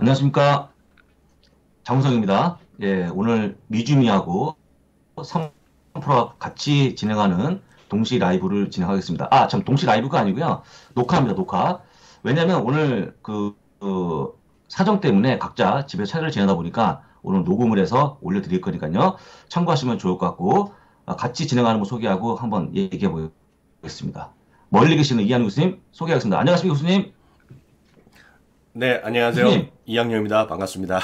안녕하십니까. 장우성입니다. 예, 오늘 미주미하고 3프로와 같이 진행하는 동시 라이브를 진행하겠습니다. 아, 참, 동시 라이브가 아니고요. 녹화입니다, 녹화. 왜냐면 오늘 사정 때문에 각자 집에 차례를 지내다 보니까 오늘 녹음을 해서 올려드릴 거니까요. 참고하시면 좋을 것 같고, 같이 진행하는 거 소개하고 한번 얘기해 보겠습니다. 멀리 계시는 이한우 교수님 소개하겠습니다. 안녕하십니까, 교수님? 네, 안녕하세요. 교수님. 이양료입니다. 반갑습니다.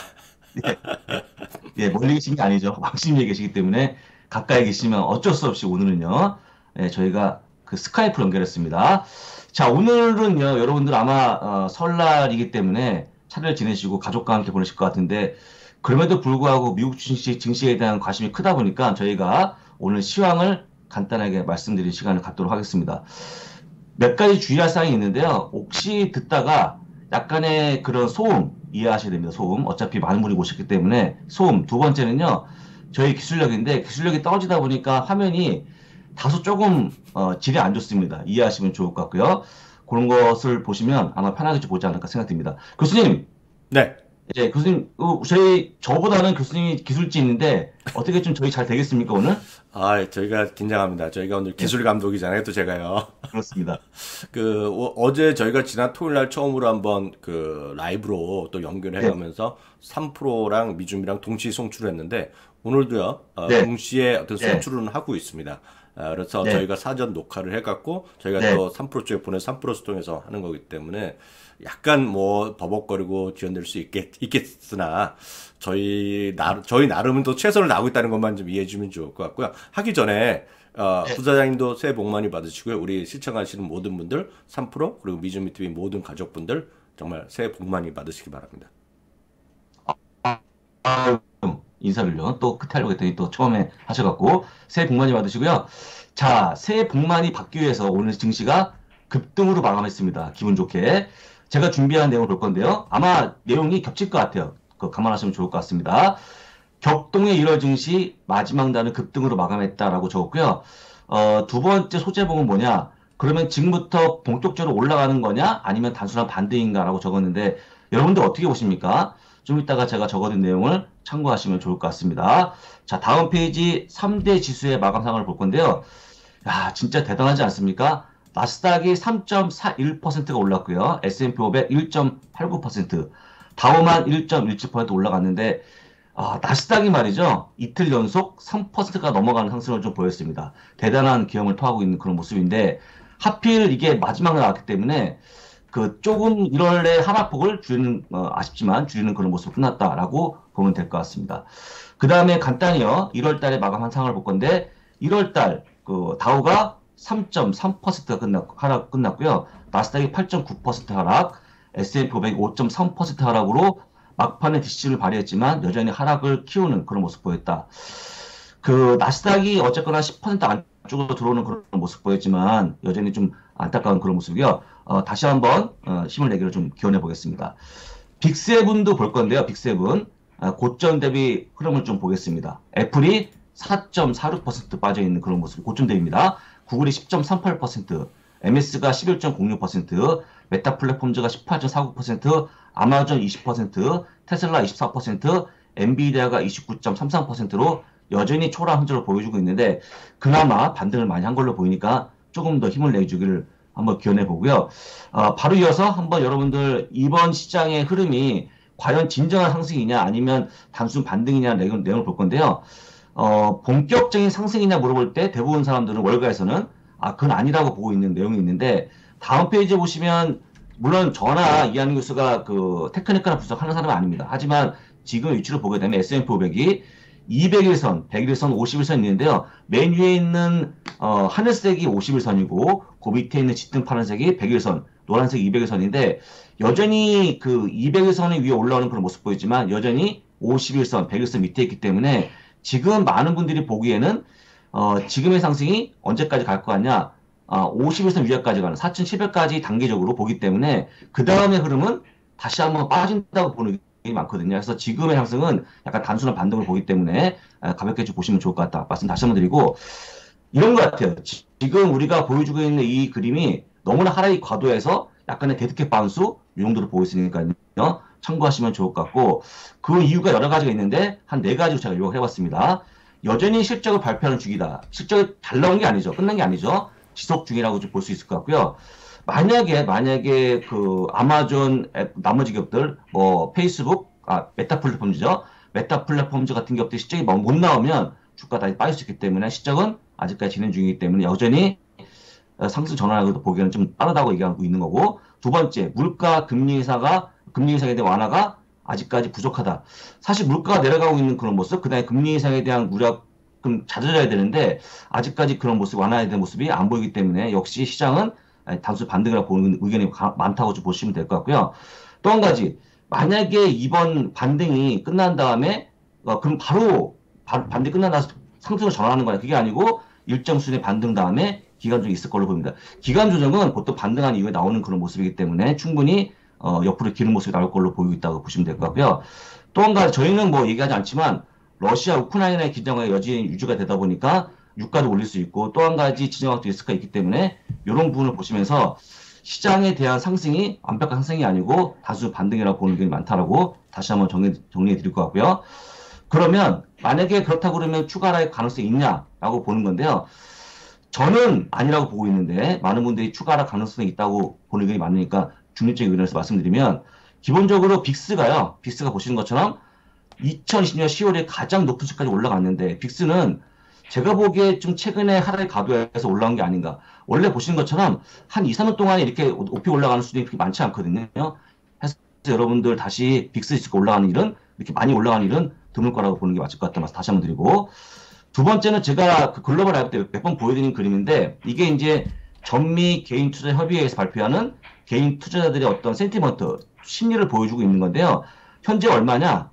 예. 예, 멀리 계신 게 아니죠. 왕십리에 계시기 때문에 가까이 계시면 어쩔 수 없이 오늘은요, 예, 저희가 그 스카이프로 연결했습니다. 자, 오늘은요, 여러분들 아마 설날이기 때문에 차례를 지내시고 가족과 함께 보내실 것 같은데, 그럼에도 불구하고 미국 증시, 증시에 대한 관심이 크다 보니까 저희가 오늘 시황을 간단하게 말씀드릴 시간을 갖도록 하겠습니다. 몇 가지 주의할 사항이 있는데요. 혹시 듣다가 약간의 그런 소음 이해하셔야 됩니다. 소음. 어차피 많은 분이 오셨기 때문에 소음. 두 번째는요. 저희 기술력인데 기술력이 떨어지다 보니까 화면이 다소 조금 질이 안 좋습니다. 이해하시면 좋을 것 같고요. 그런 것을 보시면 아마 편하게 좀 보지 않을까 생각됩니다. 교수님, 네. 예, 교수님, 저보다는 교수님이 기술진인데 어떻게 좀 저희 잘 되겠습니까, 오늘? 저희가 긴장합니다. 저희가 오늘 네, 기술 감독이잖아요, 또 제가요. 그렇습니다. 어제 저희가 지난 토요일 날 처음으로 한번 라이브로 또 연결해 네, 가면서 3%랑 미줌이랑 동시 송출을 했는데, 오늘도요, 네, 동시에 어떤 네, 송출은 하고 있습니다. 그래서 네, 저희가 사전 녹화를 해갖고, 저희가 네. 또 3% 쪽에 보낸 3% 수통해서 하는 거기 때문에, 약간 뭐 버벅거리고 지연될 수 있겠으나, 저희 나름은 또 최선을 다하고 있다는 것만 좀 이해해 주면 좋을 것 같고요. 하기 전에, 네. 부사장님도 새해 복 많이 받으시고요. 우리 시청하시는 모든 분들, 3% 그리고 미즈미 TV 모든 가족분들, 정말 새해 복 많이 받으시기 바랍니다. 아, 인사를요. 또 끝에 하려고 했더니 또 처음에 하셔갖고 새해 복 많이 받으시고요. 자, 새해 복 많이 받기 위해서 오늘 증시가 급등으로 마감했습니다. 기분 좋게. 제가 준비한 내용을 볼 건데요. 아마 내용이 겹칠 것 같아요. 그거 감안하시면 좋을 것 같습니다. 격동의 1월 증시 마지막 날은 급등으로 마감했다라고 적었고요. 두 번째 소재봉은 뭐냐? 그러면 지금부터 본격적으로 올라가는 거냐? 아니면 단순한 반등인가라고 적었는데 여러분들 어떻게 보십니까? 좀 이따가 제가 적어둔 내용을 참고하시면 좋을 것 같습니다. 자, 다음 페이지 3대 지수의 마감상을 볼 건데요. 야, 진짜 대단하지 않습니까? 나스닥이 3.41%가 올랐고요. S&P 500 1.89%, 다우만 1.17% 올라갔는데 나스닥이 말이죠. 이틀 연속 3%가 넘어가는 상승을 좀 보였습니다. 대단한 기염을 토하고 있는 그런 모습인데 하필 이게 마지막에 나왔기 때문에 그 조금 1월에 하락폭을 줄이는 아쉽지만 줄이는 그런 모습으로 끝났다라고 보면 될 것 같습니다. 그 다음에 간단히요. 1월 달에 마감한 상황을 볼 건데 1월 달 그 다우가 3.3%가 하락 끝났고요. 나스닥이 8.9% 하락, S&P 500이 5.3% 하락으로 막판에 DC를 발휘했지만 여전히 하락을 키우는 그런 모습 보였다. 그 나스닥이 어쨌거나 10% 안쪽으로 들어오는 그런 모습 보였지만 여전히 좀 안타까운 그런 모습이요. 다시 한번 힘을 내기를 좀 기원해 보겠습니다. 빅세븐도 볼 건데요. 빅세븐 고점 대비 흐름을 좀 보겠습니다. 애플이 4.46% 빠져 있는 그런 모습 고점 대비입니다. 구글이 10.38%, MS가 11.06%, 메타 플랫폼즈가 18.49%, 아마존 20%, 테슬라 24%, 엔비디아가 29.33%로 여전히 초라한 흔적을 보여주고 있는데 그나마 반등을 많이 한 걸로 보이니까 조금 더 힘을 내주기를 한번 기원해 보고요. 바로 이어서 한번 여러분들 이번 시장의 흐름이 과연 진정한 상승이냐 아니면 단순 반등이냐 내용을 볼 건데요. 본격적인 상승이냐 물어볼 때 대부분 사람들은 월가에서는 그건 아니라고 보고 있는 내용이 있는데 다음 페이지에 보시면 물론 저나 이한희 교수가 그 테크니컬한 분석하는 사람은 아닙니다. 하지만 지금 위치를 보게 되면 S&P 500이 200일선, 100일선, 50일선이 있는데요. 맨 위에 있는 하늘색이 50일선이고 그 밑에 있는 짙은 파란색이 100일선, 노란색이 200일선인데 여전히 그 200일선이 위에 올라오는 그런 모습 보이지만 여전히 51선, 100일선 밑에 있기 때문에 지금 많은 분들이 보기에는 지금의 상승이 언제까지 갈 거 같냐? 50일선 위에까지 가는 4,700까지 단계적으로 보기 때문에 그 다음의 흐름은 다시 한번 빠진다고 보는 게 많거든요. 그래서 지금의 상승은 약간 단순한 반등을 보기 때문에 가볍게 좀 보시면 좋을 것 같다. 말씀 다시 한번 드리고 이런 것 같아요. 지금 우리가 보여주고 있는 이 그림이 너무나 하락이 과도해서 약간의 데드캣 바운스 이 정도로 보고 있으니까요. 참고하시면 좋을 것 같고, 그 이유가 여러 가지가 있는데 한 네 가지로 제가 요약을 해봤습니다. 여전히 실적을 발표하는 중이다. 실적이 잘 나온 게 아니죠. 끝난 게 아니죠. 지속 중이라고 좀 볼 수 있을 것 같고요. 만약에 그 아마존 앱, 나머지 기업들, 뭐 페이스북, 메타 플랫폼이죠. 메타 플랫폼즈 같은 기업들 실적이 못 나오면 주가 다시 빠질 수 있기 때문에 실적은 아직까지 진행 중이기 때문에 여전히 상승 전환하고도 보기에는 좀 빠르다고 얘기하고 있는 거고, 두 번째, 물가 금리 인상에 대한 완화가 아직까지 부족하다. 사실 물가가 내려가고 있는 그런 모습, 그 다음에 금리 인상에 대한 우려가 좀 잦아져야 되는데, 아직까지 그런 모습, 완화해야 되는 모습이 안 보이기 때문에, 역시 시장은 단순 반등이라고 보는 의견이 많다고 좀 보시면 될 것 같고요. 또 한 가지, 만약에 이번 반등이 끝난 다음에, 그럼 바로 반등이 끝난 다음에 상승을 전환하는 거야. 그게 아니고, 일정 수준의 반등 다음에 기간 조정이 있을 걸로 보입니다. 기간 조정은 보통 반등한 이후에 나오는 그런 모습이기 때문에 충분히 옆으로 기는 모습이 나올 걸로 보이고 있다고 보시면 될 것 같고요. 또 한 가지 저희는 뭐 얘기하지 않지만 러시아 우크라이나의 긴장이 여전히 유지가 되다 보니까 유가를 올릴 수 있고, 또 한 가지 지정학적 리스크가 있기 때문에 이런 부분을 보시면서 시장에 대한 상승이 완벽한 상승이 아니고 다수 반등이라고 보는 게 많다라고 다시 한번 정리해 드릴 것 같고요. 그러면 만약에 그렇다고 그러면 추가 하락의 가능성이 있냐라고 보는 건데요. 저는 아니라고 보고 있는데 많은 분들이 추가 하락 가능성이 있다고 보는 의견이 많으니까 중립적인 의견에서 말씀드리면, 기본적으로 빅스가 보시는 것처럼 2020년 10월에 가장 높은 수까지 올라갔는데, 빅스는 제가 보기에 좀 최근에 하락의 가도에서 올라온 게 아닌가. 원래 보시는 것처럼 한 2, 3년 동안에 이렇게 높이 올라가는 수준이 그렇게 많지 않거든요. 해서 여러분들 다시 빅스 지수가 올라가는 일은, 이렇게 많이 올라가는 일은 드물 거라고 보는 게 맞을 것 같다는 말씀 다시 한번 드리고, 두 번째는 제가 그 글로벌 라이브 때 몇 번 보여드린 그림인데, 이게 이제 전미 개인 투자 협의회에서 발표하는 개인 투자자들의 어떤 센티먼트, 심리를 보여주고 있는 건데요. 현재 얼마냐?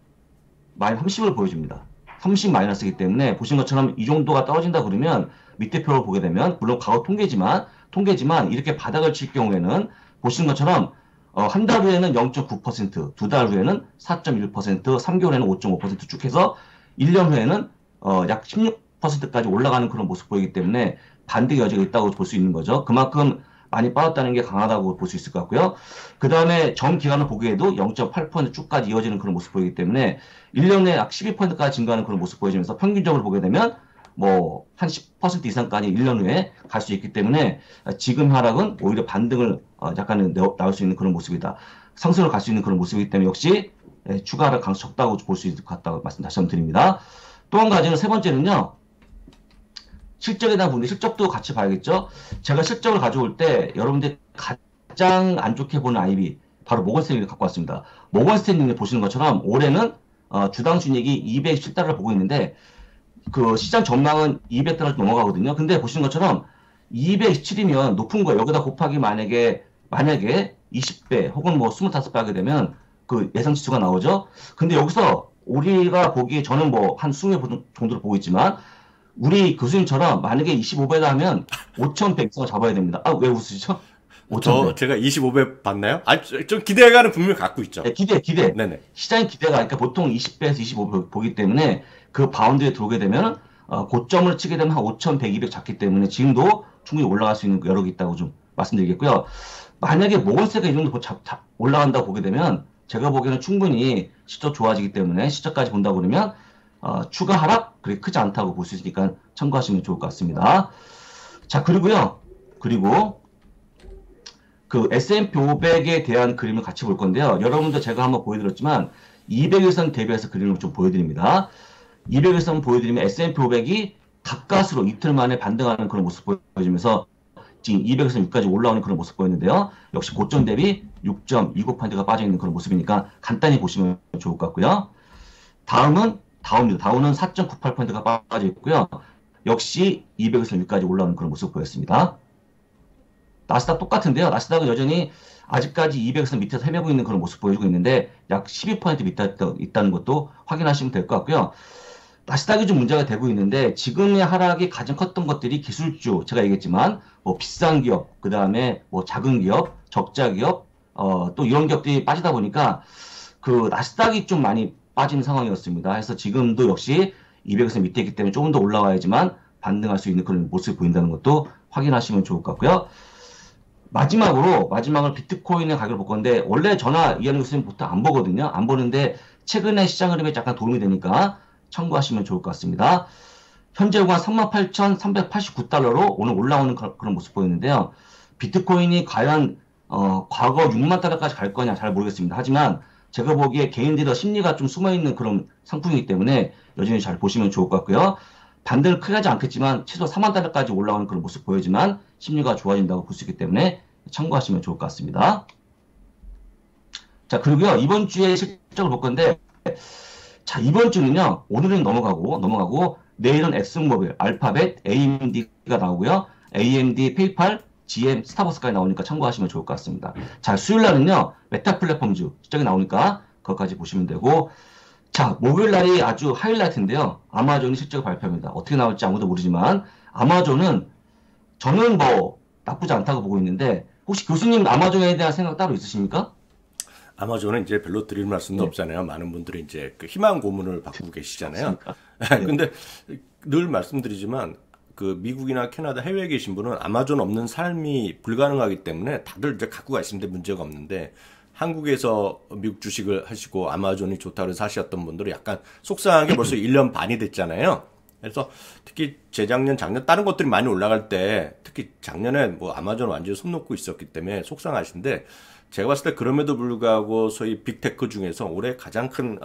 마이너스 30을 보여줍니다. 30 마이너스이기 때문에 보신 것처럼 이 정도가 떨어진다 그러면 밑에 표를 보게 되면, 물론 과거 통계지만 이렇게 바닥을 칠 경우에는 보시는 것처럼 한 달 후에는 0.9%, 두 달 후에는 4.1%, 3개월에는 5.5% 쭉 해서 1년 후에는 약 16%까지 올라가는 그런 모습 보이기 때문에 반등의 여지가 있다고 볼 수 있는 거죠. 그만큼 많이 빠졌다는 게 강하다고 볼 수 있을 것 같고요. 그 다음에 전 기간을 보기에도 0.8% 쭉까지 이어지는 그런 모습 보이기 때문에 1년에 약 12%까지 증가하는 그런 모습 보여지면서 평균적으로 보게 되면 뭐 한 10% 이상까지 1년 후에 갈 수 있기 때문에 지금 하락은 오히려 반등을 약간은 나올 수 있는 그런 모습이다. 상승을 갈 수 있는 그런 모습이기 때문에 역시 추가 하락 가능성이 적다고 볼 수 있을 것 같다고 말씀 다시 한번 드립니다. 또 한 가지는 세 번째는요. 실적에 대한 부분인데, 실적도 같이 봐야겠죠. 제가 실적을 가져올 때 여러분들 가장 안 좋게 보는 IB 바로 모건스탠리를 갖고 왔습니다. 모건스탠리를 보시는 것처럼 올해는 주당 순이익이 217달러를 보고 있는데, 그 시장 전망은 200달러 넘어가거든요. 근데 보시는 것처럼 217이면 높은 거예요. 여기다 곱하기 만약에 20배 혹은 뭐 25배 하게 되면 그 예상 지수가 나오죠. 근데 여기서 우리가 보기에, 저는 뭐 한 20배 정도로 보고 있지만, 우리 교수님처럼 만약에 25배다 하면 5,100 이상을 잡아야 됩니다. 왜 웃으시죠? 5,100. 제가 25배 봤나요? 좀 기대감은 분명히 갖고 있죠. 네, 기대. 네네. 시장의 기대가, 그러니까 보통 20배에서 25배 보기 때문에 그 바운드에 들어오게 되면, 고점을 치게 되면 한 5,100, 200 잡기 때문에 지금도 충분히 올라갈 수 있는 여력이 있다고 좀 말씀드리겠고요. 만약에 모건스가 이 정도 올라간다고 보게 되면, 제가 보기에는 충분히 시적 좋아지기 때문에 시적까지 본다고 그러면 추가 하락 그렇게 크지 않다고 볼 수 있으니까 참고하시면 좋을 것 같습니다. 자, 그리고 그 S&P 500에 대한 그림을 같이 볼 건데요. 여러분들 제가 한번 보여드렸지만 200일선 대비해서 그림을 좀 보여드립니다. 200일선 보여드리면 S&P 500이 가까스로 이틀 만에 반등하는 그런 모습 보여주면서 지금 200에서 6까지 올라오는 그런 모습 보였는데요. 역시 고점 대비 6.29%가 빠져있는 그런 모습이니까 간단히 보시면 좋을 것 같고요. 다음은 다우입니다. 다우는 4.98%가 빠져있고요. 역시 200에서 6까지 올라오는 그런 모습 보였습니다. 나스닥 똑같은데요. 나스닥은 여전히 아직까지 200에서 밑에서 헤매고 있는 그런 모습 보여주고 있는데 약 12% 밑에 있다는 것도 확인하시면 될 것 같고요. 나스닥이 좀 문제가 되고 있는데, 지금의 하락이 가장 컸던 것들이 기술주, 제가 얘기했지만 뭐 비싼 기업, 그 다음에 뭐 작은 기업, 적자 기업, 또 이런 기업들이 빠지다 보니까 그 나스닥이 좀 많이 빠지는 상황이었습니다. 그래서 지금도 역시 200에서 밑에 있기 때문에 조금 더 올라와야지만 반등할 수 있는 그런 모습이 보인다는 것도 확인하시면 좋을 것 같고요. 마지막으로 비트코인의 가격을 볼 건데, 원래 전화 이하는 교수님 보통 안 보거든요. 안 보는데, 최근에 시장 흐름에 약간 도움이 되니까 참고하시면 좋을 것 같습니다. 현재 요구한 38,389달러로 오늘 올라오는 그런 모습 보이는데요. 비트코인이 과연, 과거 6만 달러까지 갈 거냐 잘 모르겠습니다. 하지만 제가 보기에 개인들의 심리가 좀 숨어있는 그런 상품이기 때문에 여전히 잘 보시면 좋을 것 같고요. 반대는 크게 하지 않겠지만 최소 4만 달러까지 올라오는 그런 모습 보여지만 심리가 좋아진다고 볼 수 있기 때문에 참고하시면 좋을 것 같습니다. 자, 그리고요, 이번 주에 실적을 볼 건데, 자, 이번 주는요, 오늘은 넘어가고, 내일은 엑슨모빌, 알파벳, AMD가 나오고요, AMD, 페이팔, GM, 스타벅스까지 나오니까 참고하시면 좋을 것 같습니다. 자, 수요일 날은요, 메타 플랫폼주 실적이 나오니까 그것까지 보시면 되고, 자, 목요일 날이 아주 하이라이트인데요. 아마존이 실적을 발표합니다. 어떻게 나올지 아무도 모르지만, 아마존은 저는 뭐 나쁘지 않다고 보고 있는데, 혹시 교수님 아마존에 대한 생각 따로 있으십니까? 아마존은 이제 별로 드릴 말씀도 네. 없잖아요. 많은 분들이 이제 그 희망 고문을 받고 계시잖아요. 맞습니까? 네. 근데 늘 말씀드리지만 그 미국이나 캐나다 해외에 계신 분은 아마존 없는 삶이 불가능하기 때문에 다들 이제 갖고 가시는데 문제가 없는데 한국에서 미국 주식을 하시고 아마존이 좋다고 사셨던 분들은 약간 속상하게 벌써 1년 반이 됐잖아요. 그래서 특히 재작년, 작년 다른 것들이 많이 올라갈 때 특히 작년에 뭐 아마존 완전히 손 놓고 있었기 때문에 속상하신데 제가 봤을 때 그럼에도 불구하고 소위 빅테크 중에서 올해 가장 큰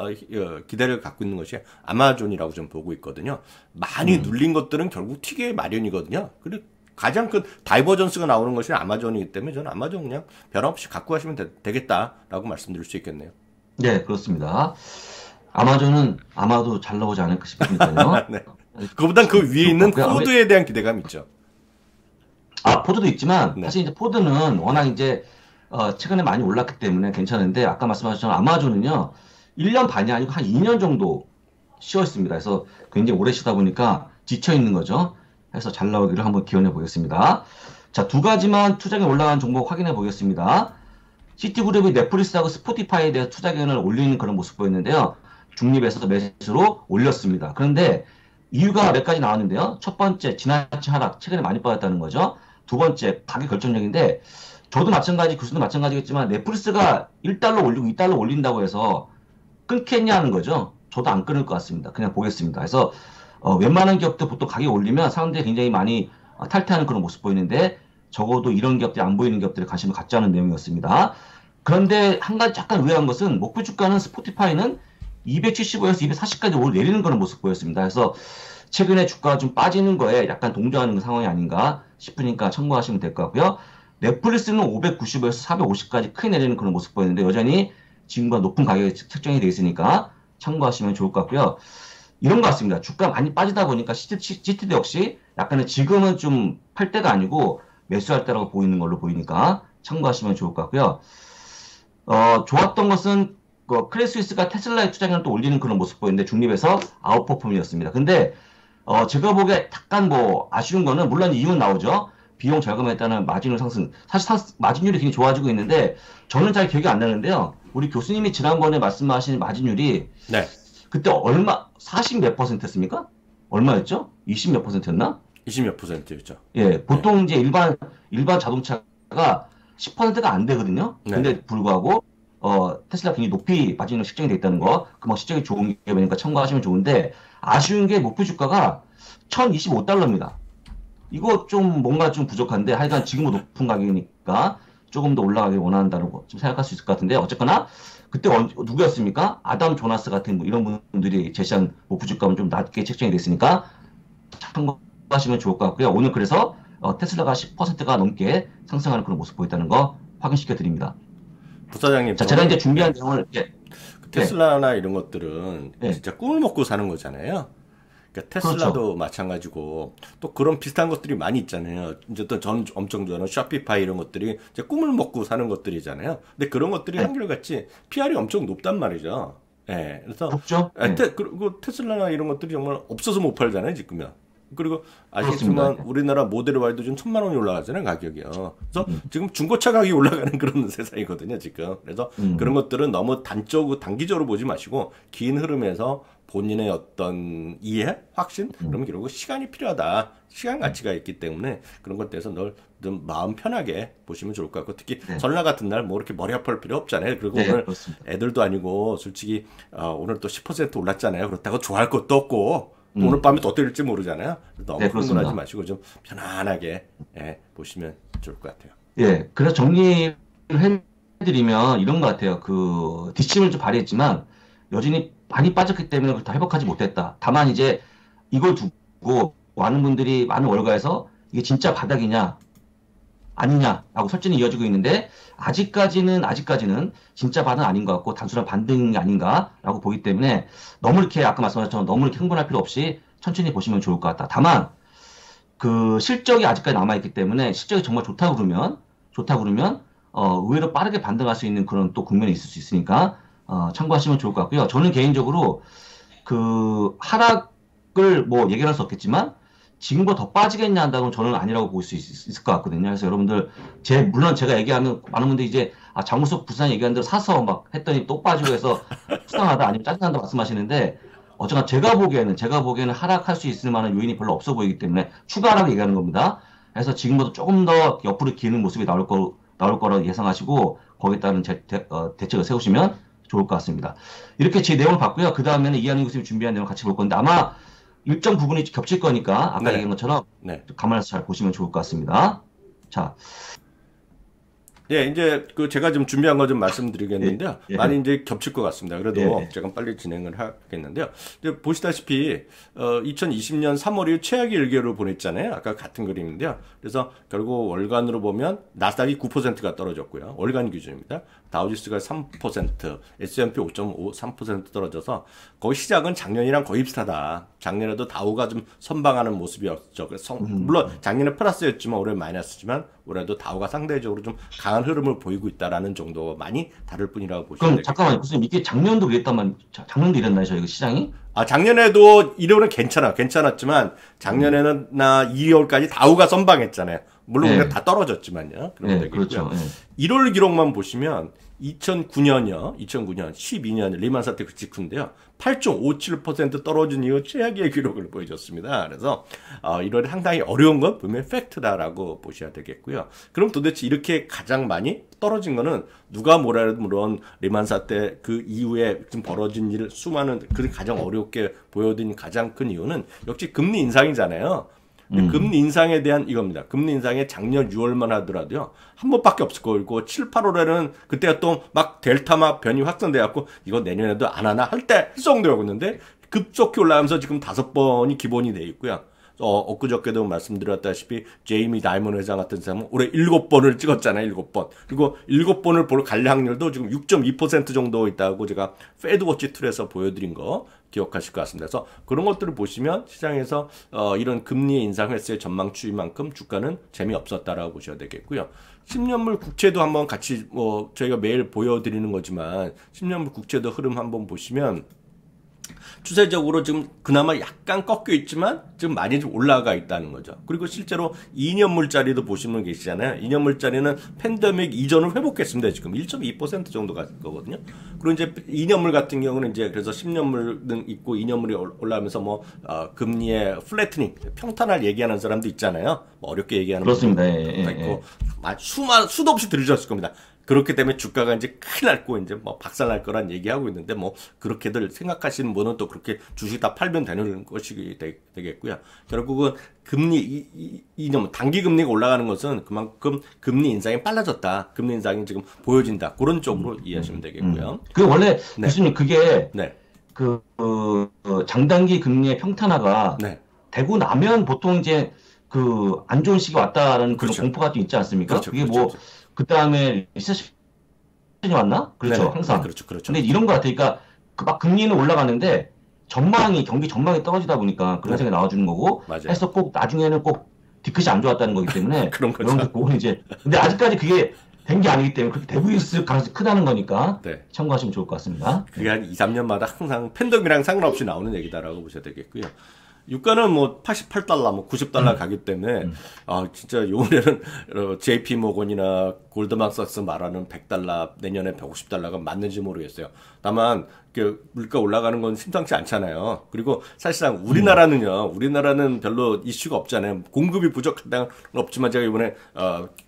기대를 갖고 있는 것이 아마존이라고 좀 보고 있거든요. 많이 눌린 것들은 결국 튀게 마련이거든요. 그리고 가장 큰 다이버전스가 나오는 것이 아마존이기 때문에 저는 아마존 그냥 변함없이 갖고 가시면 되겠다라고 말씀드릴 수 있겠네요. 네, 그렇습니다. 아마존은 아마도 잘 나오지 않을까 싶으니까요. 네. 그보단 그 위에 있는 포드에 대한 기대감이 있죠. 아, 포드도 있지만, 네. 사실 이제 포드는 워낙 이제, 최근에 많이 올랐기 때문에 괜찮은데, 아까 말씀하셨지만 아마존은요, 1년 반이 아니고 한 2년 정도 쉬어 있습니다. 그래서 굉장히 오래 쉬다 보니까 지쳐 있는 거죠. 해서 잘 나오기를 한번 기원해 보겠습니다. 자, 두 가지만 투자에 올라간 종목 확인해 보겠습니다. 시티그룹이 넷플릭스하고 스포티파이에 대해 투자 의견을 올리는 그런 모습 보였는데요. 중립에서 매수로 올렸습니다. 그런데 이유가 몇 가지 나왔는데요. 첫 번째, 지나치 하락, 최근에 많이 빠졌다는 거죠. 두 번째, 가격 결정적인데, 저도 마찬가지, 교수도 마찬가지겠지만, 넷플릭스가 1달러 올리고 2달러 올린다고 해서 끊겠냐는 거죠. 저도 안 끊을 것 같습니다. 그냥 보겠습니다. 그래서, 웬만한 기업도 보통 가격 올리면 사람들이 굉장히 많이 탈퇴하는 그런 모습 보이는데, 적어도 이런 기업들이 안 보이는 기업들에 관심을 갖자는 내용이었습니다. 그런데 한 가지 약간 의아한 것은, 목표 주가는 스포티파이는 275에서 240까지 오르 내리는 그런 모습 보였습니다. 그래서 최근에 주가가 좀 빠지는 거에 약간 동조하는 상황이 아닌가 싶으니까 참고하시면 될 것 같고요. 넷플릭스는 595에서 450까지 크게 내리는 그런 모습 보였는데 여전히 지금과 높은 가격이 책정이 되어 있으니까 참고하시면 좋을 것 같고요. 이런 것 같습니다. 주가 많이 빠지다 보니까 CT도 역시 약간은 지금은 좀 팔 때가 아니고 매수할 때라고 보이는 걸로 보이니까 참고하시면 좋을 것 같고요. 좋았던 것은 크레스위스가 테슬라의 투자금을 또 올리는 그런 모습 보였는데 중립에서 아웃퍼폼이었습니다. 근데 제가 보기에 약간 뭐 아쉬운 거는 물론 이유는 나오죠. 비용 절감에 따른 마진율 상승. 사실 마진율이 굉장히 좋아지고 있는데 저는 잘 기억이 안 나는데요. 우리 교수님이 지난번에 말씀하신 마진율이 네. 그때 40 몇 퍼센트였습니까? 얼마였죠? 20 몇 퍼센트였나? 20몇 %였죠. 예, 보통 이제 일반 자동차가 10%가 안 되거든요. 네. 근데 불구하고 테슬라 굉장히 높이 마진율 책정이 돼 있다는 거, 그만 실적이 좋은 기업이니까 참고하시면 좋은데, 아쉬운 게 목표 주가가 1025달러입니다. 이거 좀 뭔가 좀 부족한데, 하여간 지금은 높은 가격이니까 조금 더 올라가길 원한다고 좀 생각할 수 있을 것 같은데, 어쨌거나, 그때 누구였습니까? 아담 조나스 같은 뭐 이런 분들이 제시한 목표 주가는 좀 낮게 책정이 돼 있으니까, 참고하시면 좋을 것 같고요. 오늘 그래서 테슬라가 10%가 넘게 상승하는 그런 모습 보였다는 거 확인시켜 드립니다. 부사장님. 자, 제가 이제 준비한 내용을 테슬라나 이런 것들은 네. 진짜 꿈을 먹고 사는 거잖아요. 그러니까 테슬라도 그렇죠. 마찬가지고 또 그런 비슷한 것들이 많이 있잖아요. 이제 또 전 엄청 좋아하는 쇼피파이 이런 것들이 이제 꿈을 먹고 사는 것들이잖아요. 근데 그런 것들이 네. 한결같이 PR이 엄청 높단 말이죠. 예. 그래서 높죠? 네. 그리고 테슬라나 이런 것들이 정말 없어서 못 팔잖아요, 지금요. 그리고 아시겠지만 그렇습니다. 우리나라 모델 Y도 지금 1,000만 원이 올라가잖아요, 가격이요. 그래서 지금 중고차 가격이 올라가는 그런 세상이거든요, 지금. 그래서 그런 것들은 너무 단기적으로 보지 마시고 긴 흐름에서 본인의 어떤 이해, 확신, 그러면 결국 시간이 필요하다. 시간 가치가 있기 때문에 그런 것에 대해서 좀 마음 편하게 보시면 좋을 것 같고, 특히 네. 설날 같은 날 뭐 이렇게 머리 아플 필요 없잖아요. 그리고 네, 오늘 그렇습니다. 애들도 아니고 솔직히 오늘 또 10% 올랐잖아요. 그렇다고 좋아할 것도 없고 또 오늘 밤에 또 어떻게 될지 모르잖아요. 너무 네, 흥분하지 그렇습니다. 마시고 좀 편안하게 보시면 좋을 것 같아요. 예, 그래서 정리를 해드리면 이런 것 같아요. 그 뒷심을 좀 발휘했지만 여전히 많이 빠졌기 때문에 그걸 다 회복하지 못했다. 다만 이제 이걸 두고 많은 분들이 많은 월가에서 이게 진짜 바닥이냐 아니냐라고 설전이 이어지고 있는데 아직까지는 진짜 바닥은 아닌 것 같고 단순한 반등이 아닌가라고 보기 때문에 너무 이렇게 아까 말씀하신 것처럼 너무 이렇게 흥분할 필요 없이 천천히 보시면 좋을 것 같다. 다만 그 실적이 아직까지 남아있기 때문에 실적이 정말 좋다 그러면 의외로 빠르게 반등할 수 있는 그런 또 국면이 있을 수 있으니까 참고하시면 좋을 것 같고요. 저는 개인적으로 그 하락을 뭐 예견할 수 없겠지만 지금보다 더 빠지겠냐 한다면 저는 아니라고 볼 수 있을 것 같거든요. 그래서 여러분들 물론 제가 얘기하면 많은 분들이 이제 장우석 부산 얘기한 대로 사서 막 했더니 또 빠지고 해서 속상하다 아니면 짜증난다 말씀하시는데 어쨌든 제가 보기에는 하락할 수 있을 만한 요인이 별로 없어 보이기 때문에 추가 하락 얘기하는 겁니다. 그래서 지금보다 조금 더 옆으로 기는 모습이 나올 거라고 예상하시고 거기에 따른 대책을 세우시면 좋을 것 같습니다. 이렇게 제 내용을 봤고요. 그 다음에는 이한희 교수님 준비한 내용 같이 볼 건데 아마 일정 부분이 겹칠 거니까 아까 네. 얘기한 것처럼 네. 감안해서 잘 보시면 좋을 것 같습니다. 자, 예, 이제 그 제가 좀 준비한 거 좀 말씀드리겠는데요. 예. 많이 이제 겹칠 것 같습니다. 그래도 예. 제가 빨리 진행을 하겠는데요. 이제 보시다시피 2020년 3월 이후 최악의 일개월을 보냈잖아요. 아까 같은 그림인데요. 그래서 결국 월간으로 보면 나스닥이 9%가 떨어졌고요. 월간 기준입니다. 다우지수가 3%, S&P 5.53% 떨어져서 거의 시작은 작년이랑 거의 비슷하다. 작년에도 다우가 좀 선방하는 모습이었죠. 그래서 물론 작년에 플러스였지만 올해 마이너스지만 올해도 다우가 상대적으로 좀 강한 흐름을 보이고 있다라는 정도 많이 다를 뿐이라고 보시면 그럼 되겠습니다. 잠깐만요. 교수님 이게 작년도 작년도 이랬나요? 저희가 시장이? 작년에도 1월은 괜찮았지만 작년에는 나 2월까지 다우가 선방했잖아요. 물론 네. 우리가 다 떨어졌지만요. 그러면 네, 되겠고요. 그렇죠. 예. 1월 기록만 보시면 2009년, 12년 리만 사태 그 직후인데요. 8.57% 떨어진 이후 최악의 기록을 보여줬습니다. 그래서 1월에 상당히 어려운 건 분명히 팩트다라고 보셔야 되겠고요. 그럼 도대체 이렇게 가장 많이 떨어진 거는 누가 뭐라도 물론 리만 사태 그 이후에 지금 벌어진 일 수많은 그 가장 어렵게 보여드린 가장 큰 이유는 역시 금리 인상이잖아요. 금리 인상에 대한 이겁니다. 금리 인상에 작년 6월만 하더라도요. 한 번밖에 없을 거고 7, 8월에는 그때가 또 막 델타 막 변이 확산돼 갖고 이거 내년에도 안 하나 할 정도라고 했는데 급속히 올라가면서 지금 5번이 기본이 돼 있고요. 엊그저께도 말씀드렸다시피 제이미 다이먼 회장 같은 사람은 올해 7번을 찍었잖아요. 7번. 그리고 7번을 갈 확률도 지금 6.2% 정도 있다고 제가 페드워치 툴에서 보여드린 거 기억하실 것 같습니다. 그래서 그런 것들을 보시면 시장에서 이런 금리 인상 횟수의 전망 추이만큼 주가는 재미없었다라고 보셔야 되겠고요. 10년물 국채도 한번 같이 저희가 매일 보여드리는 거지만 10년물 국채도 흐름 한번 보시면 추세적으로 지금 그나마 약간 꺾여 있지만 지금 많이 좀 올라가 있다는 거죠. 그리고 실제로 2년물짜리도 보시면 계시잖아요. 2년물짜리는 팬데믹 이전을 회복했습니다. 지금 1.2% 정도 갈 거거든요. 그리고 이제 2년물 같은 경우는 이제 그래서 10년물은 있고 2년물이 올라가면서 금리의 플래트닝, 평탄할 얘기하는 사람도 있잖아요. 어렵게 얘기하는 그렇습니다. 분도 있고 수도 없이 들으셨을 겁니다. 그렇기 때문에 주가가 이제 큰일 났고 이제 박살날 거란 얘기하고 있는데 그렇게들 생각하시는 분은 또 그렇게 주식 다 팔면 되는 것이 되겠고요. 결국은 금리 단기 금리가 올라가는 것은 그만큼 금리 인상이 빨라졌다. 금리 인상이 지금 보여진다. 그런 쪽으로 이해하시면 되겠고요. 그 원래 네. 교수님 그게 네. 장단기 금리의 평탄화가 네. 되고 나면 보통 이제 안 좋은 시기 왔다는 그런 그렇죠. 공포가 좀 있지 않습니까? 그렇죠. 그게 그렇죠. 그 다음에 리세션이 왔나? 그렇죠. 네네. 항상. 네, 그렇죠. 근데 이런 거 같으니까 막 금리는 올라가는데 경기 전망이 떨어지다 보니까 그런 생각이 나와주는 거고 맞아요. 해서 꼭 나중에는 꼭 뒤끝이 안 좋았다는 거기 때문에 그런 거죠. 여러분들 그거는 이제 근데 아직까지 그게 된 게 아니기 때문에 그렇게 되고 있을 가능성이 크다는 거니까 네. 참고하시면 좋을 것 같습니다. 그게 한 2, 3년마다 항상 팬덤이랑 상관없이 나오는 얘기다라고 보셔야 되겠고요. 유가는 뭐 88달러, 뭐 90달러 가기 때문에 진짜 요번에는 JP 모건이나 골드만삭스 말하는 100달러, 내년에 150달러가 맞는지 모르겠어요. 다만 물가 올라가는 건 심상치 않잖아요. 그리고 사실상 우리나라는 별로 이슈가 없잖아요. 공급이 부족하다는 건 없지만 제가 이번에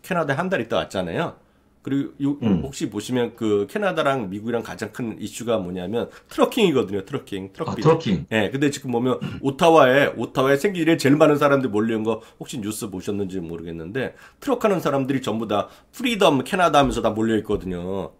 캐나다에 한 달 있다 왔잖아요. 그리고 혹시 보시면 그 캐나다랑 미국이랑 가장 큰 이슈가 뭐냐면 트러킹이거든요. 트러킹. 트러킹. 예. 근데 지금 보면 오타와에 생긴 일에 제일 많은 사람들이 몰려온 거 혹시 뉴스 보셨는지 모르겠는데 트럭하는 사람들이 전부 다 프리덤 캐나다 하면서 다 몰려 있거든요.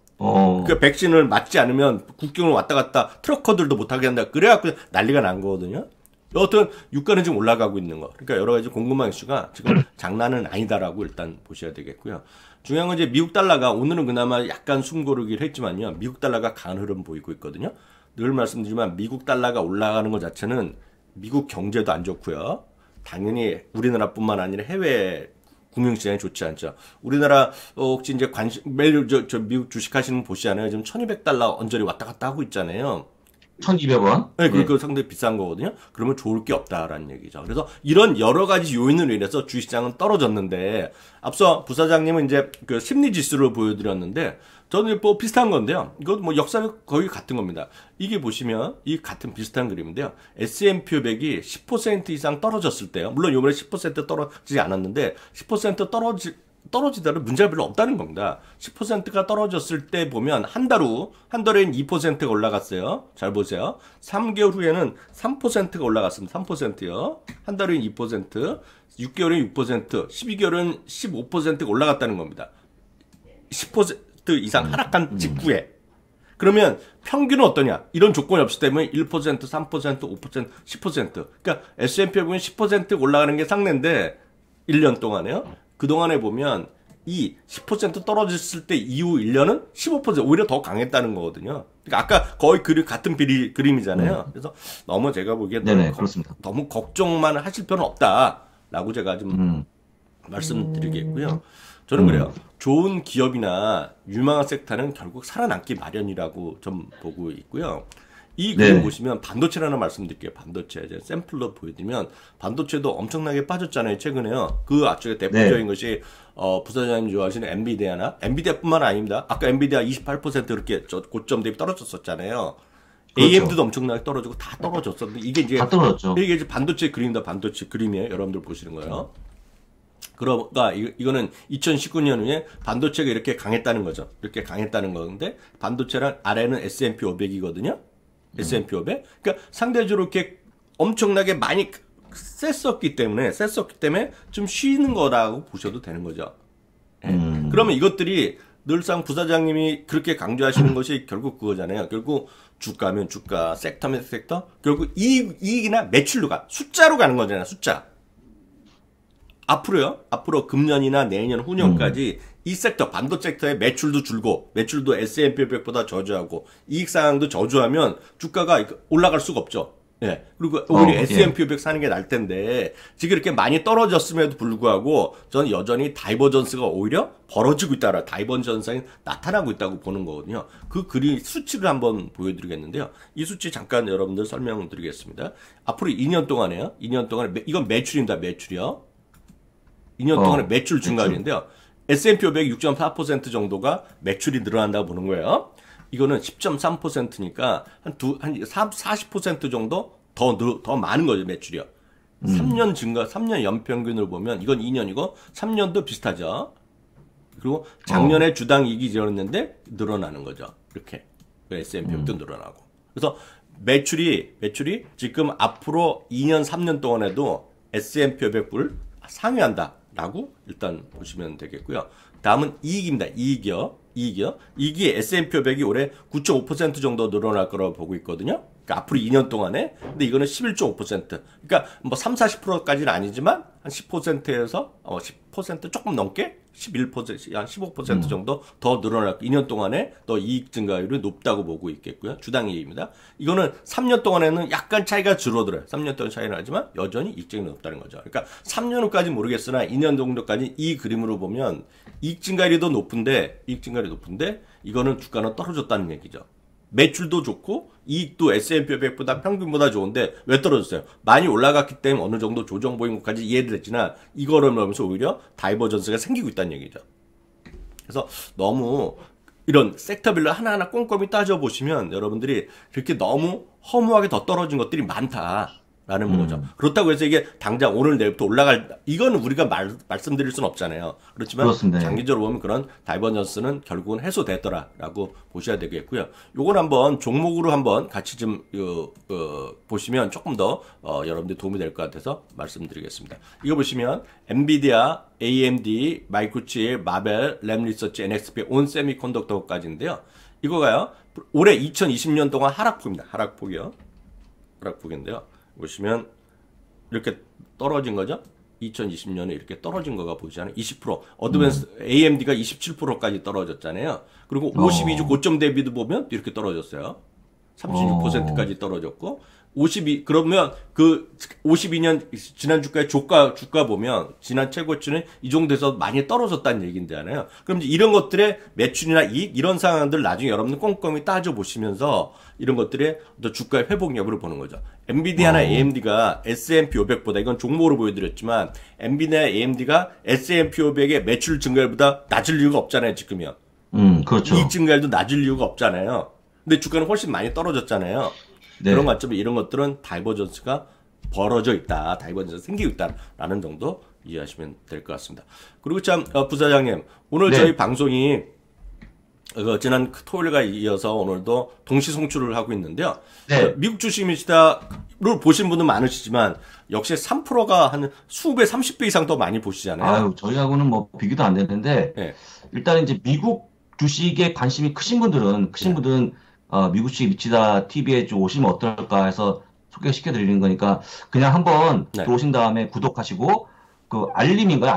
그 백신을 맞지 않으면 국경을 왔다 갔다 트럭커들도 못 하게 한다. 그래갖고 난리가 난 거거든요. 여하튼 유가는 지금 올라가고 있는 거. 그러니까 여러 가지 궁금한 이슈가 지금 장난은 아니다라고 일단 보셔야 되겠고요. 중요한 건 이제 미국 달러가 오늘은 그나마 약간 숨고르기를 했지만요. 미국 달러가 강한 흐름 보이고 있거든요. 늘 말씀드리지만 미국 달러가 올라가는 것 자체는 미국 경제도 안 좋고요. 당연히 우리나라뿐만 아니라 해외 금융시장이 좋지 않죠. 우리나라 혹시 이제 매일 저 미국 주식하시는 분 보시잖아요. 지금 1,200달러 언저리 왔다 갔다 하고 있잖아요. 1,200원? 네, 그거 상당히 비싼 거거든요. 그러면 좋을 게 없다라는 얘기죠. 그래서 이런 여러 가지 요인으로 인해서 주식시장은 떨어졌는데 앞서 부사장님은 이제 그 심리 지수를 보여드렸는데 저는 뭐 비슷한 건데요. 이것도 뭐 역사는 거의 같은 겁니다. 이게 보시면 이 같은 비슷한 그림인데요. S&P 500이 10% 이상 떨어졌을 때요. 물론 이번에 10% 떨어지지 않았는데 10% 떨어지더라도 문제가 별로 없다는 겁니다. 10%가 떨어졌을 때 보면 한 달엔 2%가 올라갔어요. 잘 보세요. 3개월 후에는 3%가 올라갔습니다. 3%요. 한 달엔 2%, 6개월엔 6%, 12개월은 15%가 올라갔다는 겁니다. 10% 이상 하락한 직후에. 그러면 평균은 어떠냐? 이런 조건이 없을 때면 1%, 3%, 5%, 10%. 그러니까 S&P 보면 10% 올라가는 게 상례인데 1년 동안에요. 그동안에 보면 이 10% 떨어졌을 때 이후 1년은 15% 오히려 더 강했다는 거거든요. 그러니까 아까 거의 같은 그림이잖아요. 그래서 너무 제가 보기에 그렇습니다. 너무 걱정만 하실 필요는 없다라고 제가 좀 말씀드리겠고요. 저는 그래요. 좋은 기업이나 유망한 섹터는 결국 살아남기 마련이라고 좀 보고 있고요. 이 그림 보시면 반도체라는 말씀드릴게요. 반도체. 이제 샘플로 보여드리면 반도체도 엄청나게 빠졌잖아요. 최근에요. 그 앞쪽에 대표적인 것이 부사장님 좋아하시는 엔비디아뿐만 아닙니다. 아까 엔비디아 28% 이렇게 고점 대비 떨어졌었잖아요. 그렇죠. AMD도 엄청나게 떨어지고 다 떨어졌었는데 이게 이제 다 떨어졌죠. 이게 이제 반도체 그림이다. 반도체 그림이에요. 여러분들 보시는 거예요. 그러니까 이거는 2019년 후에 반도체가 이렇게 강했다는 거죠. 이렇게 강했다는 건데 반도체랑 아래는 S&P 500이거든요. S&P 500. 그러니까 상대적으로 이렇게 엄청나게 많이 셌었기 때문에 좀 쉬는 거라고 보셔도 되는 거죠. 그러면 이것들이 늘상 부사장님이 그렇게 강조하시는 것이 결국 그거잖아요. 결국 주가면 주가, 섹터면 섹터, 결국 이익이나 매출로 숫자로 가는 거잖아요. 숫자. 앞으로 금년이나 내년 후년까지 이 섹터, 반도체 섹터의 매출도 줄고, 매출도 S&P 500보다 저조하고, 이익 상황도 저조하면 주가가 올라갈 수가 없죠. 예. 그리고 오히려 S&P 500 사는 게 나을 텐데, 지금 이렇게 많이 떨어졌음에도 불구하고, 저는 여전히 다이버전스가 오히려 벌어지고 있다. 다이버전스 현상이 나타나고 있다고 보는 거거든요. 그 수치를 한번 보여드리겠는데요. 이 수치 잠깐 여러분들 설명드리겠습니다. 앞으로 2년 동안에요. 2년 동안에, 이건 매출입니다. 매출이요. 2년 동안의 매출 증가율인데요. S&P 500 6.4% 정도가 매출이 늘어난다고 보는 거예요. 이거는 10.3%니까 한 40% 정도 더 많은 거죠, 매출이요. 3년 연평균을 보면 이건 2년이고 3년도 비슷하죠. 그리고 작년에 주당 이익이 늘었는데 늘어나는 거죠. 이렇게. S&P 500도 늘어나고. 그래서 매출이 지금 앞으로 2년, 3년 동안에도 S&P 500을 상회한다. 라고 일단 보시면 되겠고요. 다음은 이익입니다. 이익이 S&P 500이 올해 9.5% 정도 늘어날 거라고 보고 있거든요. 그러니까 앞으로 2년 동안에. 근데 이거는 11.5%. 그러니까 뭐 30-40%까지는 아니지만 한 10%에서 10% 조금 넘게 11%, 한 15% 정도 더 늘어날 2년 동안에 더 이익 증가율이 높다고 보고 있겠고요. 주당 이익입니다. 이거는 3년 동안에는 약간 차이가 줄어들어요. 3년 동안 차이는 하지만 여전히 이익 증가율이 높다는 거죠. 그러니까 3년 후까지 모르겠으나 2년 정도까지 이 그림으로 보면 이익 증가율이 높은데 이거는 주가는 떨어졌다는 얘기죠. 매출도 좋고 이익도 S&P 500보다 평균보다 좋은데 왜 떨어졌어요? 많이 올라갔기 때문에 어느 정도 조정 보인 것까지 이해를 했지만 이거를 보면서 오히려 다이버전스가 생기고 있다는 얘기죠. 그래서 너무 이런 섹터별로 하나하나 꼼꼼히 따져보시면 여러분들이 그렇게 너무 허무하게 더 떨어진 것들이 많다라는 거죠. 그렇다고 해서 이게 당장 오늘 내일부터 이거는 우리가 말씀드릴 수는 없잖아요. 그렇지만 그렇습니다. 장기적으로 보면 그런 다이버전스는 결국은 해소됐더라라고 보셔야 되겠고요. 요건 한번 종목으로 한번 같이 좀 보시면 조금 더 여러분들 도움이 될 것 같아서 말씀드리겠습니다. 이거 보시면 엔비디아, AMD, 마이크로칩, 마벨, 램리서치, NXP, 온세미컨덕터까지인데요. 이거가요. 올해 2020년 동안 하락폭입니다. 하락폭이요. 하락폭인데요. 보시면 이렇게 떨어진 거죠. 2020년에 이렇게 떨어진 거가 보이잖아요. 20%. 어드밴스 AMD가 27%까지 떨어졌잖아요. 그리고 52주 고점 대비도 보면 이렇게 떨어졌어요. 36%까지 떨어졌고 그러면 그 52년 지난 주가의 주가 보면 지난 최고치는 이 정도에서 많이 떨어졌다는 얘기인데요. 그럼 이제 이런 것들의 매출이나 이익 이런 상황들 나중에 여러분들 꼼꼼히 따져 보시면서 이런 것들의 주가의 회복 여부를 보는 거죠. 엔비디아나 AMD가 S&P 500보다 이건 종목으로 보여드렸지만 엔비디아, AMD가 S&P 500의 매출 증가율보다 낮을 이유가 없잖아요, 지금이요. 그렇죠. 이익 증가율도 낮을 이유가 없잖아요. 근데 주가는 훨씬 많이 떨어졌잖아요. 네. 그런 관점에 이런 것들은 다이버전스가 벌어져 있다. 다이버전스가 생기고 있다라는 정도 이해하시면 될 것 같습니다. 그리고 참 부사장님 오늘 네. 저희 방송이 지난 토요일과 이어서 오늘도 동시 송출을 하고 있는데요. 네. 미국 주식입니다를 보신 분은 많으시지만 역시 3%가 한 수배 30배 이상 더 많이 보시잖아요. 아유, 저희하고는 뭐 비교도 안 되는데 네. 일단 이제 미국 주식에 관심이 크신 분들은 미국 주식 미치다 TV에 좀 오시면 어떨까 해서 소개시켜 드리는 거니까 그냥 한번 네. 들어오신 다음에 구독하시고 그 알림입니까?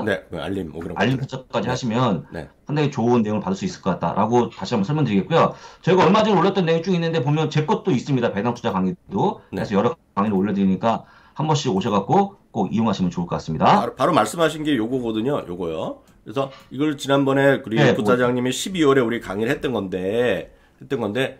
네, 알림 설정까지 하시면 네. 상당히 좋은 내용을 받을 수 있을 것 같다라고 다시 한번 설명드리겠고요. 저희가 얼마 전에 올렸던 내용 쭉 있는데 보면 제 것도 있습니다. 배당 투자 강의도. 그래서 여러 강의를 올려드리니까 한 번씩 오셔갖고 꼭 이용하시면 좋을 것 같습니다. 바로 말씀하신 게 요거거든요. 요거요. 그래서 이걸 지난번에 우리 네, 부사장님이 12월에 우리 강의를 했던 건데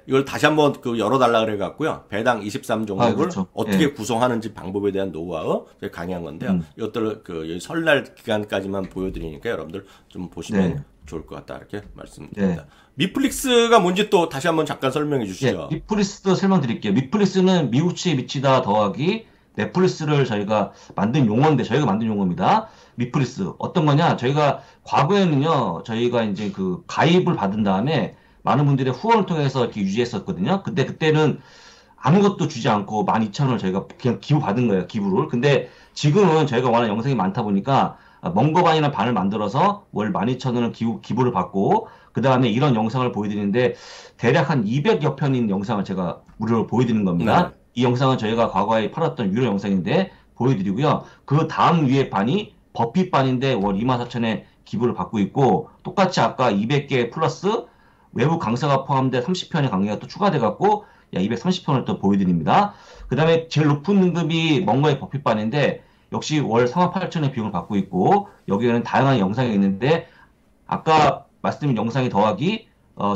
이걸 다시 한번 열어달라 그래 갖고요. 배당 23 종목을 그렇죠. 어떻게 예. 구성하는지 방법에 대한 노하우 저희 강의한 건데요. 이것들을 여기 설날 기간까지만 보여드리니까 여러분들 좀 보시면 좋을 것 같다 이렇게 말씀드립니다. 미플릭스가 뭔지 또 다시 한번 잠깐 설명해 주시죠. 미플릭스도 설명드릴게요. 미플릭스는 미국 주식에 미치다 더하기 넷플릭스를 저희가 만든 용어입니다. 미플릭스 어떤 거냐? 저희가 과거에는요, 저희가 이제 그 가입을 받은 다음에 많은 분들의 후원을 통해서 이렇게 유지했었거든요. 근데 그때는 아무것도 주지 않고 12,000원을 저희가 그냥 기부받은 거예요, 기부를. 근데 지금은 저희가 워낙 영상이 많다 보니까 먼거 반이나 반을 만들어서 월 12,000원을 기부를 받고 그 다음에 이런 영상을 보여드리는데 대략 한 200여 편인 영상을 제가 무료로 보여드리는 겁니다. 네. 이 영상은 저희가 과거에 팔았던 유료 영상인데 보여드리고요. 그 다음 위에 반이 버핏 반인데 월 24,000원에 기부를 받고 있고 똑같이 아까 200개 플러스 외부 강사가 포함된 30편의 강의가 또 추가돼갖고 230편을 또 보여드립니다. 그 다음에 제일 높은 등급이 먼거의 버핏 반인데 역시 월 48,000원의 비용을 받고 있고 여기에는 다양한 영상이 있는데 아까 말씀드린 영상이 더하기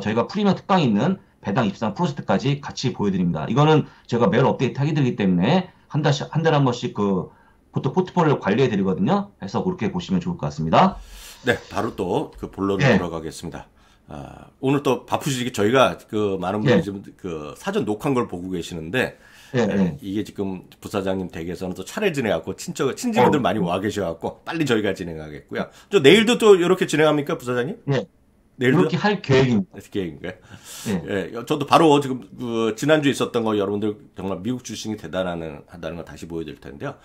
저희가 프리미엄 특강이 있는 배당 23 프로젝트까지 같이 보여드립니다. 이거는 제가 매일 업데이트 하게 되기 때문에 한 달에 한 번씩 보통 포트폴리오를 관리해 드리거든요. 그래서 그렇게 보시면 좋을 것 같습니다. 네, 바로 또 그 본론으로 들어가겠습니다. 오늘 또 바쁘시기 저희가 많은 분들이 지금 사전 녹화한 걸 보고 계시는데 이게 지금 부사장님 댁에서는 또 차례 지내갖고 친지분들 많이 와 계셔갖고 빨리 저희가 진행하겠고요. 저 내일도 또 이렇게 진행합니까, 부사장님? 네. 내일도 그렇게 할 계획입니다. 계획인가요? 예, 저도 바로 지금 지난주에 있었던 거 여러분들 정말 미국 주식이 대단하다는 걸 다시 보여드릴 텐데요.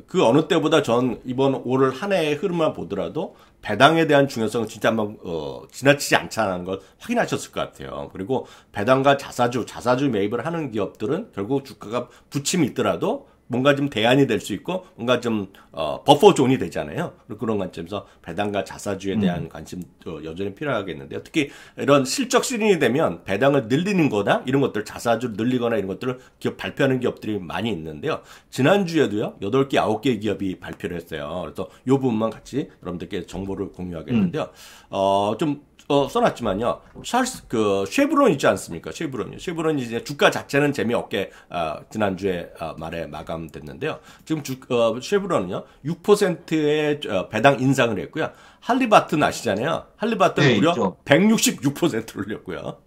그 어느 때보다 전 이번 올 한 해의 흐름만 보더라도 배당에 대한 중요성은 진짜 한번 지나치지 않다는 걸 확인하셨을 것 같아요. 그리고 배당과 자사주 매입을 하는 기업들은 결국 주가가 부침이 있더라도 뭔가 좀 대안이 될 수 있고 뭔가 좀 버퍼 존이 되잖아요. 그런 관점에서 배당과 자사주에 대한 관심도 여전히 필요하겠는데요. 특히 이런 실적 시즌이 되면 배당을 늘리는 거나 이런 것들 자사주를 늘리거나 이런 것들을 발표하는 기업들이 많이 있는데요. 지난주에도요. 8개, 9개 기업이 발표를 했어요. 그래서 이 부분만 같이 여러분들께 정보를 공유하겠는데요. 좀 써놨지만요. 찰스 그 쉐브론 있지 않습니까? 쉐브론이 이제 주가 자체는 재미없게 지난주에 말에 마감됐는데요. 지금 쉐브론은요 6%의 배당 인상을 했고요. 할리바튼 아시잖아요. 할리바튼 네, 무려 있죠. 166%를 올렸고요.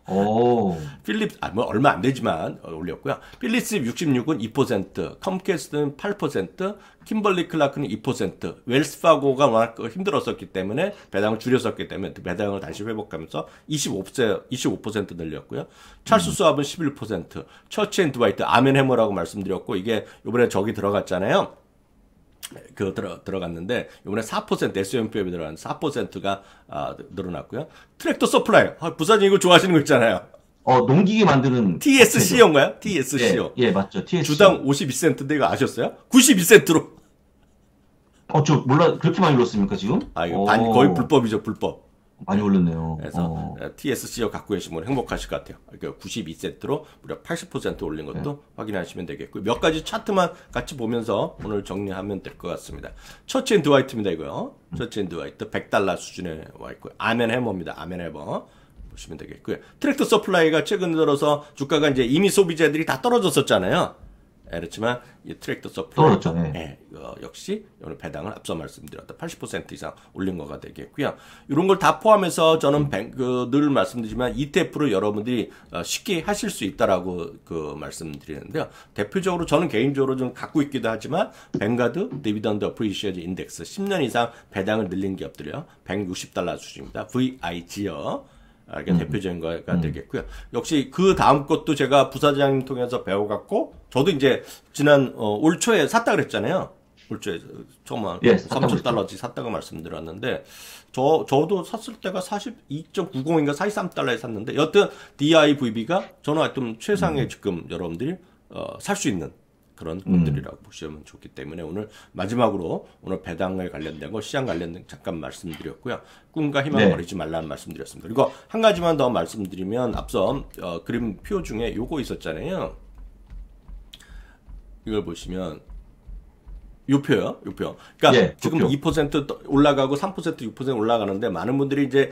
오, 필립스 뭐 얼마 안 되지만 올렸고요. 필립스 66은 2%, 컴캐스트는 8%, 킴벌리 클라크는 2%, 웰스파고가 워낙 힘들었었기 때문에 배당을 줄였었기 때문에 배당을 다시 회복하면서 25% 늘렸고요. 찰스 수압은 11%, 처치 앤 드와이트 아멘 해머라고 말씀드렸고 이게 이번에 저기 들어갔잖아요. 들어갔는데 이번에 4% S&P에 들어간 4%가 늘어났고요. 트랙터 서플라이 부사님 이거 좋아하시는 거 있잖아요. 농기계 만드는 TSCO인가요? TSCO. 예, 맞죠. TSCO. 주당 52센트인데 이거 아셨어요? 92센트로. 저 몰라 그렇게 많이 올랐습니까 지금? 이거 거의 불법이죠, 불법. 많이 올랐네요. 그래서 TSCO 갖고 계시면 행복하실 것 같아요. 그러니까 92센트로 무려 80% 올린 것도 확인하시면 되겠고요. 몇 가지 차트만 같이 보면서 오늘 정리하면 될 것 같습니다. 처치 앤 드와이트입니다, 이거요. 처치 앤 드와이트 $100 수준에 와 있고요. 아멘 해머입니다. 아멘 해머. 보시면 되겠고요. 트랙터 서플라이가 최근 들어서 주가가 이제 이미 소비자들이 다 떨어졌었잖아요. 그렇지만 이 트랙터 서플라이 역시 오늘 배당을 앞서 말씀드렸다 80% 이상 올린 거가 되겠고요. 이런 걸 다 포함해서 저는 늘 말씀드리지만 ETF로 여러분들이 쉽게 하실 수 있다라고 말씀드리는데요. 대표적으로 저는 개인적으로 좀 갖고 있기도 하지만 뱅가드 디비던드 어프리시에이트 인덱스 10년 이상 배당을 늘린 기업들이요. $160 수준입니다. VIG요. 이게 대표적인 거가 되겠고요. 역시 그 다음 것도 제가 부사장님 통해서 배워갖고 저도 이제 지난 올 초에 샀다 그랬잖아요. 올 초에 처음 한 $3,000치 샀다고 말씀드렸는데 저도 샀을 때가 42.90인가 43달러에 샀는데 여튼 DIVB가 저는 하여튼 최상의 지금 여러분들이 살 수 있는 그런 것들이라고 보시면 좋기 때문에 오늘 마지막으로 오늘 배당에 관련된 거 시장 관련된 잠깐 말씀드렸고요. 꿈과 희망 버리지 말라는 말씀드렸습니다. 그리고 한 가지만 더 말씀드리면 앞서 그림표 중에 요거 있었잖아요. 이걸 보시면 요 표요. 그러니까 지금 표. 2% 올라가고 3% 6% 올라가는데 많은 분들이 이제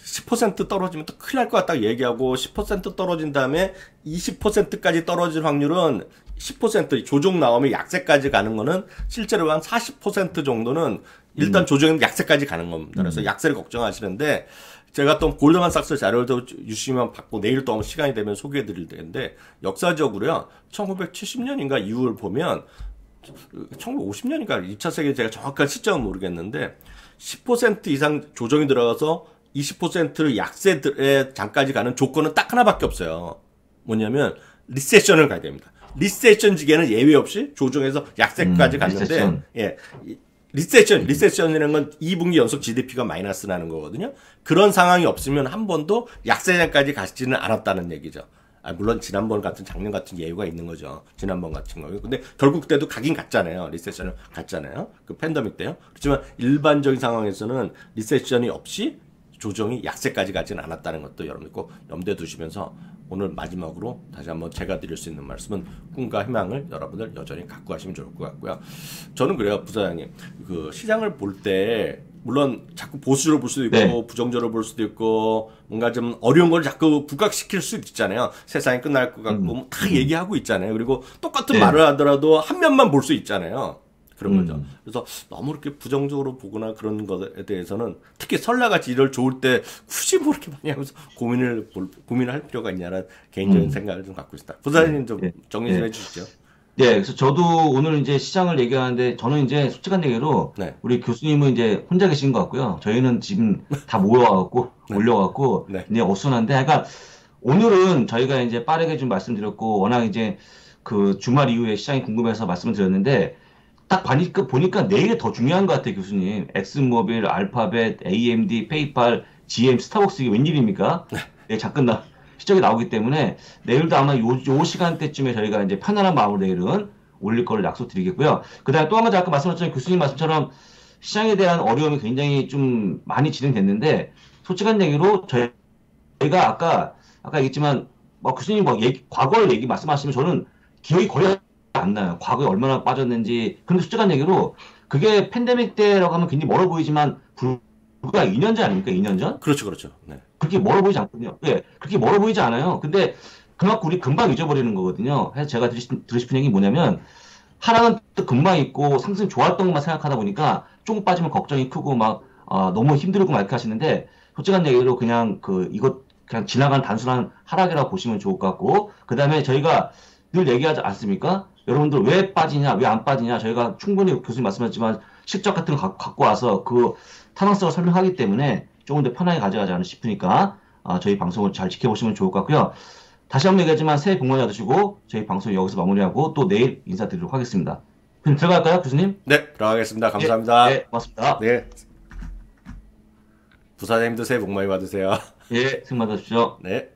10% 떨어지면 또 큰일 날 것 같다고 얘기하고 10% 떨어진 다음에 20%까지 떨어질 확률은 10% 조정 나오면 약세까지 가는 거는 실제로 한 40% 정도는 일단 조정은 약세까지 가는 겁니다. 그래서 약세를 걱정하시는데 제가 또 골드만삭스 자료도 유심히 받고 내일 또 시간이 되면 소개해 드릴 텐데 역사적으로요. 1970년인가 이후를 보면 1950년인가 2차 세계 제가 정확한 시점은 모르겠는데 10% 이상 조정이 들어가서 20% 약세의 장까지 가는 조건은 딱 하나밖에 없어요. 뭐냐면 리세션을 가야 됩니다. 리세션 지게는 예외 없이 조정해서 약세까지 갔는데 리세션이라는 건 2분기 연속 GDP가 마이너스 나는 거거든요. 그런 상황이 없으면 한 번도 약세장까지 가지는 않았다는 얘기죠. 물론 지난번 같은 작년 같은 예유가 있는 거죠. 지난번 같은 거. 근데 결국 그때도 가긴 갔잖아요. 리세션을 갔잖아요. 그 팬데믹 때요. 그렇지만 일반적인 상황에서는 리세션이 없이 조정이 약세까지 가지는 않았다는 것도 여러분들 꼭 염두에 두시면서 오늘 마지막으로 다시 한번 제가 드릴 수 있는 말씀은 꿈과 희망을 여러분들 여전히 갖고 가시면 좋을 것 같고요. 저는 그래요, 부사장님. 그 시장을 볼 때 물론 자꾸 보수적으로 볼 수도 있고 부정적으로 볼 수도 있고 뭔가 좀 어려운 걸 자꾸 부각시킬 수도 있잖아요. 세상이 끝날 것 같고 다 얘기하고 있잖아요. 그리고 똑같은 말을 하더라도 한 면만 볼 수 있잖아요. 그런 거죠. 그래서 너무 이렇게 부정적으로 보거나 그런 것에 대해서는 특히 설날같이 이럴 좋을 때 굳이 뭐 이렇게 많이 하면서 고민을 할 필요가 있냐라는 개인적인 생각을 좀 갖고 있습니다. 부사장님 좀 정리 좀 해주시죠. 네, 그래서 저도 오늘 이제 시장을 얘기하는데 저는 이제 솔직한 얘기로 우리 교수님은 이제 혼자 계신 것 같고요. 저희는 지금 다 모여와갖고 올려갖고 이제 어수선한데, 그러니까 오늘은 저희가 이제 빠르게 좀 말씀드렸고 워낙 이제 그 주말 이후에 시장이 궁금해서 말씀을 드렸는데. 딱 보니까 내일이 더 중요한 것 같아요, 교수님. 엑슨모빌, 알파벳, AMD, 페이팔, GM, 스타벅스 이게 웬일입니까? 네, 잠깐 시적이 나오기 때문에 내일도 아마 요 시간대쯤에 저희가 이제 편안한 마음으로 내일은 올릴 거를 약속드리겠고요. 그 다음에 또 한 가지 아까 말씀하셨던 교수님 말씀처럼 시장에 대한 어려움이 굉장히 좀 많이 진행됐는데 솔직한 얘기로 저희가 아까 얘기했지만 교수님 과거를 말씀하시면 저는 기억이 거의 안 나요. 과거에 얼마나 빠졌는지. 근데 솔직한 얘기로 그게 팬데믹 때라고 하면 굉장히 멀어 보이지만 불과 2년 전 아닙니까? 2년 전? 그렇죠, 그렇죠. 네. 그렇게 멀어 보이지 않거든요. 예, 그렇게 멀어 보이지 않아요. 근데 그만큼 우리 금방 잊어버리는 거거든요. 그래서 제가 드리고 싶은 얘기 뭐냐면, 하락은 또 금방 있고 상승 좋았던 것만 생각하다 보니까 조금 빠지면 걱정이 크고 막, 너무 힘들고 막 이렇게 하시는데, 솔직한 얘기로 그냥 이것 그냥 지나간 단순한 하락이라고 보시면 좋을 것 같고, 그 다음에 저희가 늘 얘기하지 않습니까? 여러분들 왜 빠지냐, 왜 안 빠지냐, 저희가 충분히 교수님 말씀하셨지만 실적 같은 거 갖고 와서 그 타당성을 설명하기 때문에 조금 더 편하게 가져가지 않나 싶으니까, 저희 방송을 잘 지켜보시면 좋을 것 같고요. 다시 한번 얘기하지만 새해 복 많이 받으시고 저희 방송 여기서 마무리하고 또 내일 인사드리도록 하겠습니다. 그럼 들어갈까요, 교수님? 네, 들어가겠습니다. 예, 감사합니다. 네, 고맙습니다. 네. 부사장님도 새해 복 많이 받으세요. 예, 승 받으십시오. 네.